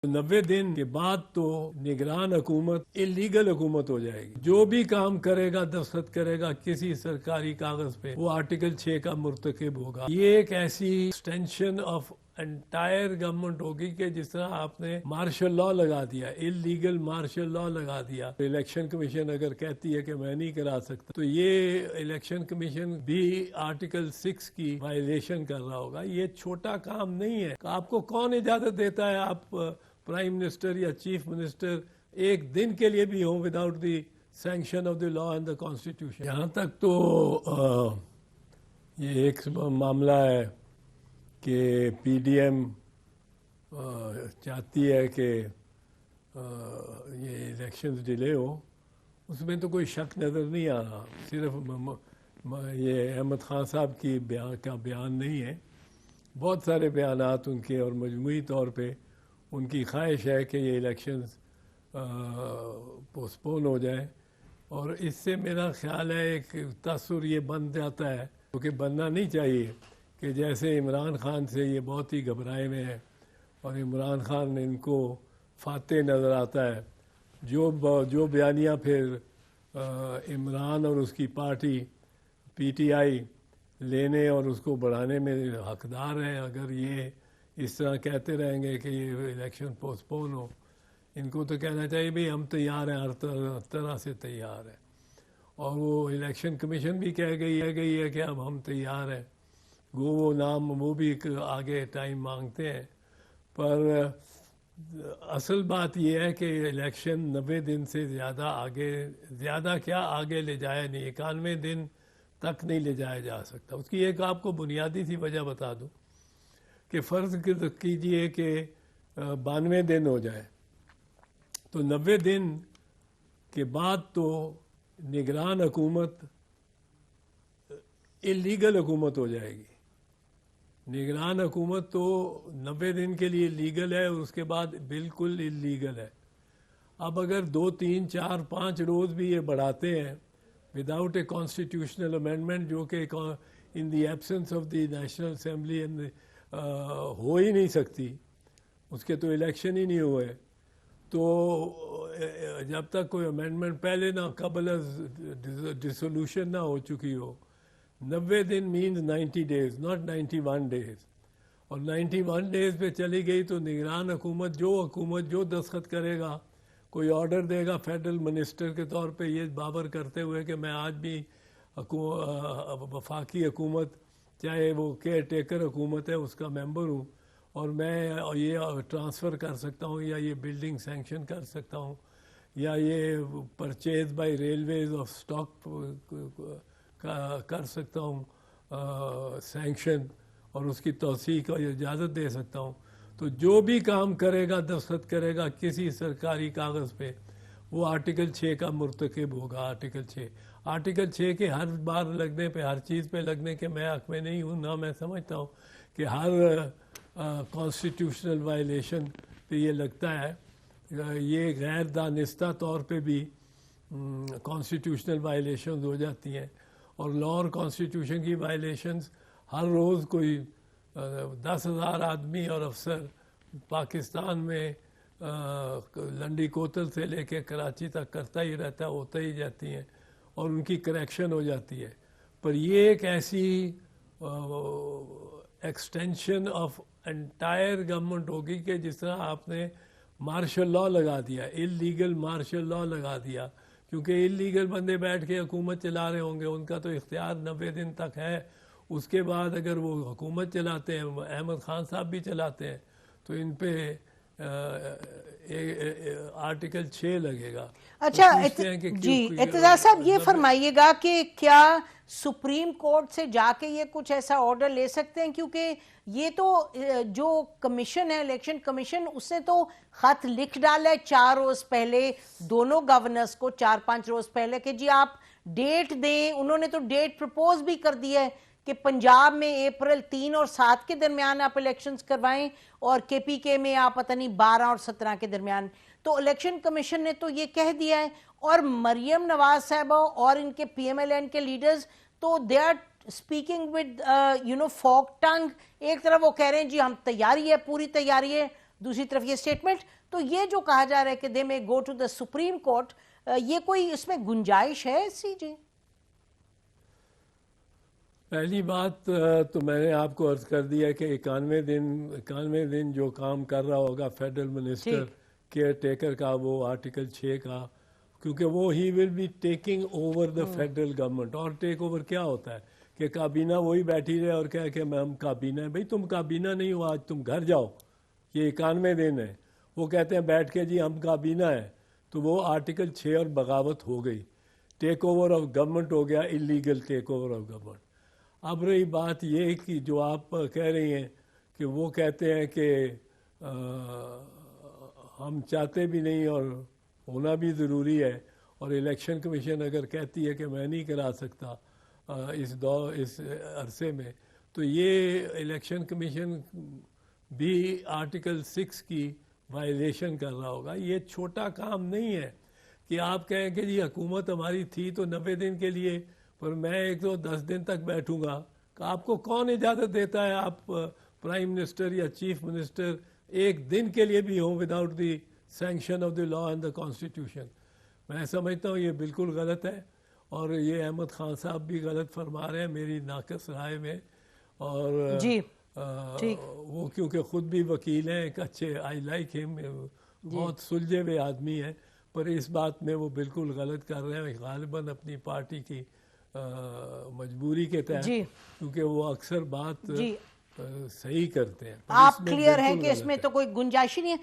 90 दिन के बाद तो निगरान हुकूमत इलीगल हुकूमत हो जाएगी। जो भी काम करेगा, दस्तखत करेगा किसी सरकारी कागज पे, वो आर्टिकल 6 का मुर्तकिब होगा। ये एक ऐसी एक्सटेंशन ऑफ एंटायर गवर्नमेंट होगी कि जिस तरह आपने मार्शल लॉ लगा दिया, इलीगल मार्शल लॉ लगा दिया। इलेक्शन कमीशन अगर कहती है कि मैं नहीं करा सकता, तो ये इलेक्शन कमीशन भी आर्टिकल 6 की वायलेशन कर रहा होगा। ये छोटा काम नहीं है। आपको कौन इजाजत देता है आप प्राइम मिनिस्टर या चीफ मिनिस्टर एक दिन के लिए भी हो without the sanction of the law and the constitution. यहाँ तक तो ये एक मामला है कि पीडीएम चाहती है कि ये इलेक्शंस डिले हो, उसमें तो कोई शक नज़र नहीं आ रहा। सिर्फ ये अहमद खान साहब की बयान नहीं है, बहुत सारे बयानात उनके और मजमूई तौर पे उनकी ख्वाहिश है कि ये इलेक्शंस पोस्टपोन हो जाए। और इससे मेरा ख्याल है एक तसुर ये बन जाता है, क्योंकि बनना नहीं चाहिए कि जैसे इमरान खान से ये बहुत ही घबराए में है और इमरान खान इनको फाते नज़र आता है। जो बयानियाँ फिर इमरान और उसकी पार्टी पीटीआई लेने और उसको बढ़ाने में हकदार हैं। अगर ये इस तरह कहते रहेंगे कि ये इलेक्शन पोस्टपोन हो, इनको तो कहना चाहिए भाई हम तैयार हैं, हर तरह से तैयार हैं। और वो इलेक्शन कमीशन भी कह गई है कि अब हम तैयार हैं। वो नाम वो भी आगे टाइम मांगते हैं, पर असल बात यह है कि इलेक्शन 90 दिन से ज़्यादा क्या आगे ले जाया नहीं, 91 दिन तक नहीं ले जाया जा सकता। उसकी एक आपको बुनियादी सी वजह बता दूं कि फ़र्ज़ कीजिए कि 92 दिन हो जाए, तो 90 दिन के बाद तो निगरान हुकूमत इलीगल हुकूमत हो जाएगी। निगरान हुकूमत तो 90 दिन के लिए लीगल है, उसके बाद बिल्कुल इलीगल है। अब अगर 2, 3, 4, 5 रोज़ भी ये बढ़ाते हैं विदाउट ए कॉन्स्टिट्यूशनल अमेंडमेंट, जो कि in the absence of the national assembly हो ही नहीं सकती, उसके तो इलेक्शन ही नहीं हुए, तो जब तक कोई अमेंडमेंट पहले ना कबल डिसोल्यूशन ना हो चुकी हो, 90 दिन मीन्स 90 डेज, नॉट 91 डेज। और 91 डेज पे चली गई तो निगरान हुकूमत जो दस्तखत करेगा, कोई ऑर्डर देगा फेडरल मिनिस्टर के तौर पे ये बाबर करते हुए कि मैं आज भी वफाकी हुकूमत, चाहे वो केयर टेकर हुकूमत है, उसका मेंबर हूँ और मैं ये ट्रांसफ़र कर सकता हूँ या ये बिल्डिंग सैंक्शन कर सकता हूँ या ये purchase by railways of stock कर सकता हूँ सैंक्शन, और उसकी तौसीक और इजाज़त दे सकता हूँ। तो जो भी काम करेगा, दस्तखत करेगा किसी सरकारी कागज़ पे, वो आर्टिकल 6 का मुर्तकिब होगा। आर्टिकल 6 के हर बार लगने पे, हर चीज़ पे लगने के मैं हक़ में नहीं हूँ, ना मैं समझता हूँ कि हर कॉन्स्टिट्यूशनल वायलेशन पे ये लगता है। ये गैर दानिस्ता तौर पे भी कॉन्स्टिट्यूशनल वायलेशन हो जाती हैं, और लॉ और कॉन्स्टिट्यूशन की वायलेशंस हर रोज़ कोई 10,000 आदमी और अफसर पाकिस्तान में लंडी कोतल से लेके कराची तक करता ही रहता है, होता ही जाती हैं और उनकी करेक्शन हो जाती है। पर ये एक ऐसी एक्सटेंशन ऑफ एंटायर गवर्नमेंट होगी कि जिस तरह आपने मार्शल लॉ लगा दिया, इलीगल मार्शल लॉ लगा दिया, क्योंकि इलीगल बंदे बैठ के हुकूमत चला रहे होंगे, उनका तो इख्तियार 90 दिन तक है। उसके बाद अगर वो हुकूमत चलाते हैं, अहमद खान साहब भी चलाते हैं, तो इन पे आर्टिकल 6 लगेगा। अच्छा तो जी इत्तेज़ार साहब, ये फरमाइएगा कि क्या सुप्रीम कोर्ट से जाके ये कुछ ऐसा ऑर्डर ले सकते हैं, क्योंकि ये तो जो कमीशन है, इलेक्शन कमीशन, उसने तो खत लिख डाला है 4 रोज पहले दोनों गवर्नर्स को, 4-5 रोज पहले, कि जी आप डेट दें। उन्होंने तो डेट प्रपोज भी कर दिया है कि पंजाब में अप्रैल 3 और 7 के दरमियान आप इलेक्शंस करवाएं और केपीके में आप पता नहीं 12 और 17 के दरमियान। तो इलेक्शन कमीशन ने तो ये कह दिया है, और मरियम नवाज साहबा और इनके पीएमएलएन के लीडर्स तो दे आर स्पीकिंग विद फोक टंग। एक तरफ वो कह रहे हैं जी हम तैयारी है, पूरी तैयारी है, दूसरी तरफ ये स्टेटमेंट। तो ये जो कहा जा रहा है कि they may go to the Supreme Court, ये कोई इसमें गुंजाइश है सीजे? पहली बात तो मैंने आपको अर्ज कर दिया कि 91 दिन जो काम कर रहा होगा फेडरल मिनिस्टर केयर टेकर का, वो आर्टिकल 6 का, क्योंकि वो he will be taking over the federal government. और टेक ओवर क्या होता है कि काबीना वही बैठी रहे और कहे कि हम काबीना है। भाई तुम काबीना नहीं हो, आज तुम घर जाओ, ये 91 दिन है। वो कहते हैं बैठ के जी हम काबीना है, तो वो आर्टिकल 6 और बगावत हो गई, टेक ओवर ऑफ गवर्नमेंट हो गया, illegal takeover of government. अब रही बात ये कि जो आप कह रही हैं कि वो कहते हैं कि हम चाहते भी नहीं और होना भी ज़रूरी है, और इलेक्शन कमीशन अगर कहती है कि मैं नहीं करा सकता इस अरसे में, तो ये इलेक्शन कमीशन भी आर्टिकल 6 की वायलेशन कर रहा होगा। ये छोटा काम नहीं है कि आप कहें कि जी हुकूमत हमारी थी तो 90 दिन के लिए, पर मैं 110 दिन तक बैठूंगा। आपको कौन इजाज़त देता है आप प्राइम मिनिस्टर या चीफ मिनिस्टर एक दिन के लिए भी हो without the sanction of the law and the constitution? मैं समझता हूँ ये बिल्कुल गलत है, और ये अहमद खान साहब भी गलत फरमा रहे हैं मेरी नाकस राय में। और जी वो क्योंकि ख़ुद भी वकील हैं, एक अच्छे, आई लाइक हिम, बहुत सुलझे हुए आदमी हैं, पर इस बात में वो बिल्कुल गलत कर रहे हैं, गालिबन अपनी पार्टी की मजबूरी के तहत, क्योंकि वो अक्सर बात सही करते हैं। आप क्लियर है कि इसमें तो कोई गुंजाइश ही नहीं है।